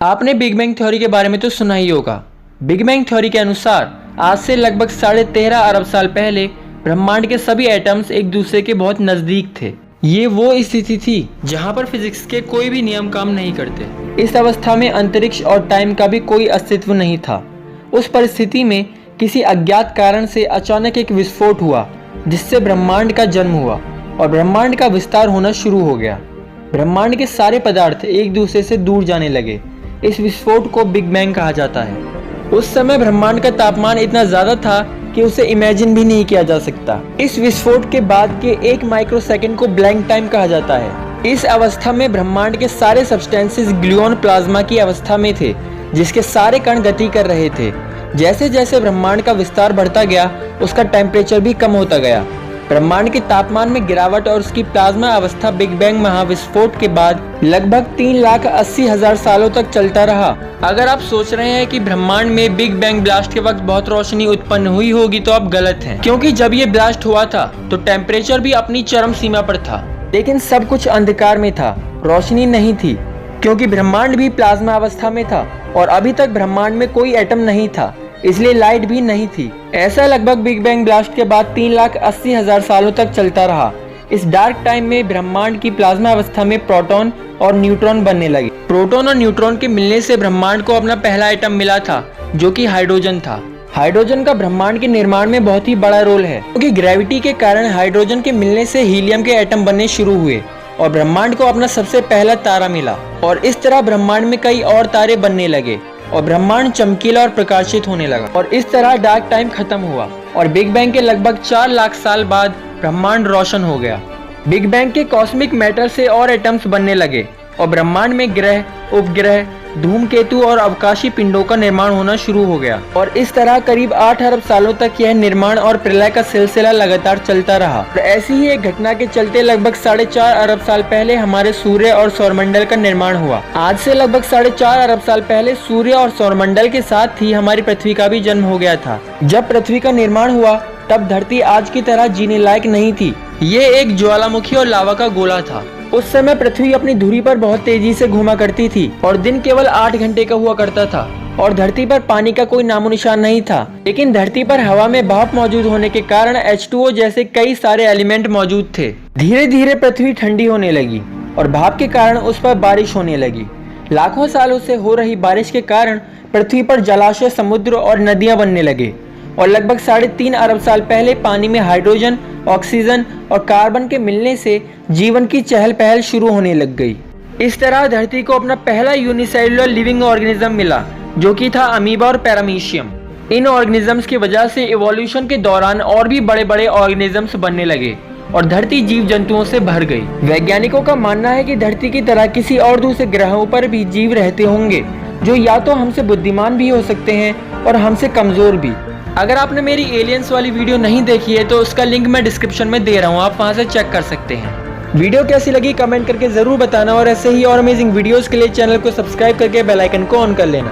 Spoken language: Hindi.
आपने बिग बैंग थ्योरी के बारे में तो सुना ही होगा। बिग बैंग थ्योरी के अनुसार आज से लगभग 13.5 अरब साल पहले ब्रह्मांड के सभी एटम्स एक दूसरे के बहुत नजदीक थे। ये वो स्थिति थी जहां पर फिजिक्स के कोई भी नियम काम नहीं करते। इस अवस्था में अंतरिक्ष और टाइम का भी कोई अस्तित्व नहीं था। उस परिस्थिति में किसी अज्ञात कारण से अचानक एक विस्फोट हुआ जिससे ब्रह्मांड का जन्म हुआ और ब्रह्मांड का विस्तार होना शुरू हो गया। ब्रह्मांड के सारे पदार्थ एक दूसरे से दूर जाने लगे। इस विस्फोट को बिग बैंग कहा जाता है। उस समय ब्रह्मांड का तापमान इतना ज्यादा था कि उसे इमेजिन भी नहीं किया जा सकता। इस विस्फोट के बाद के 1 माइक्रोसेकंड को ब्लैंक टाइम कहा जाता है। इस अवस्था में ब्रह्मांड के सारे सब्सटेंसेस ग्लूऑन प्लाज्मा की अवस्था में थे, जिसके सारे कण गति कर रहे थे। जैसे जैसे ब्रह्मांड का विस्तार बढ़ता गया, उसका टेम्परेचर भी कम होता गया। ब्रह्मांड के तापमान में गिरावट और उसकी प्लाज्मा अवस्था बिग बैंग महाविस्फोट के बाद लगभग 3,80,000 सालों तक चलता रहा। अगर आप सोच रहे हैं कि ब्रह्मांड में बिग बैंग ब्लास्ट के वक्त बहुत रोशनी उत्पन्न हुई होगी तो आप गलत हैं, क्योंकि जब ये ब्लास्ट हुआ था तो टेम्परेचर भी अपनी चरम सीमा पर था, लेकिन सब कुछ अंधकार में था, रोशनी नहीं थी, क्योंकि ब्रह्मांड भी प्लाज्मा अवस्था में था और अभी तक ब्रह्मांड में कोई एटम नहीं था, इसलिए लाइट भी नहीं थी। ऐसा लगभग बिग बैंग ब्लास्ट के बाद 3,80,000 सालों तक चलता रहा। इस डार्क टाइम में ब्रह्मांड की प्लाज्मा अवस्था में प्रोटॉन और न्यूट्रॉन बनने लगे। प्रोटॉन और न्यूट्रॉन के मिलने से ब्रह्मांड को अपना पहला एटम मिला था, जो कि हाइड्रोजन था। हाइड्रोजन का ब्रह्मांड के निर्माण में बहुत ही बड़ा रोल है, क्योंकि ग्रेविटी के कारण हाइड्रोजन के मिलने से हीलियम के एटम बनने शुरू हुए और ब्रह्मांड को अपना सबसे पहला तारा मिला। और इस तरह ब्रह्मांड में कई और तारे बनने लगे और ब्रह्मांड चमकीला और प्रकाशित होने लगा। और इस तरह डार्क टाइम खत्म हुआ और बिग बैंग के लगभग 4 लाख साल बाद ब्रह्मांड रोशन हो गया। बिग बैंग के कॉस्मिक मैटर से और एटम्स बनने लगे और ब्रह्मांड में ग्रह, उपग्रह, धूमकेतु और अवकाशी पिंडों का निर्माण होना शुरू हो गया। और इस तरह करीब 8 अरब सालों तक यह निर्माण और प्रलय का सिलसिला लगातार चलता रहा। और ऐसी ही एक घटना के चलते लगभग 4.5 अरब साल पहले हमारे सूर्य और सौरमंडल का निर्माण हुआ। आज से लगभग 4.5 अरब साल पहले सूर्य और सौरमंडल के साथ ही हमारी पृथ्वी का भी जन्म हो गया था। जब पृथ्वी का निर्माण हुआ तब धरती आज की तरह जीने लायक नहीं थी। ये एक ज्वालामुखी और लावा का गोला था। उस समय पृथ्वी अपनी धुरी पर बहुत तेजी से घूमा करती थी और दिन केवल 8 घंटे का हुआ करता था और धरती पर पानी का कोई नामो निशान नहीं था। लेकिन धरती पर हवा में भाप मौजूद होने के कारण H2O जैसे कई सारे एलिमेंट मौजूद थे। धीरे धीरे पृथ्वी ठंडी होने लगी और भाप के कारण उस पर बारिश होने लगी। लाखों सालों से हो रही बारिश के कारण पृथ्वी पर जलाशय, समुद्र और नदियां बनने लगे और लगभग 3.5 अरब साल पहले पानी में हाइड्रोजन, ऑक्सीजन और कार्बन के मिलने से जीवन की चहल पहल शुरू होने लग गई। इस तरह धरती को अपना पहला यूनिसेलुलर लिविंग ऑर्गेनिज्म मिला, जो कि था अमीबा और पैरामीशियम। इन ऑर्गेनिजम्स की वजह से इवोल्यूशन के दौरान और भी बड़े बड़े ऑर्गेनिजम्स बनने लगे और धरती जीव जंतुओं से भर गई। वैज्ञानिकों का मानना है कि धरती की तरह किसी और दूसरे ग्रहों पर भी जीव रहते होंगे, जो या तो हमसे बुद्धिमान भी हो सकते हैं और हमसे कमजोर भी। अगर आपने मेरी एलियंस वाली वीडियो नहीं देखी है तो उसका लिंक मैं डिस्क्रिप्शन में दे रहा हूँ, आप वहां से चेक कर सकते हैं। वीडियो कैसी लगी कमेंट करके जरूर बताना और ऐसे ही और अमेजिंग वीडियोस के लिए चैनल को सब्सक्राइब करके बेल आइकन को ऑन कर लेना।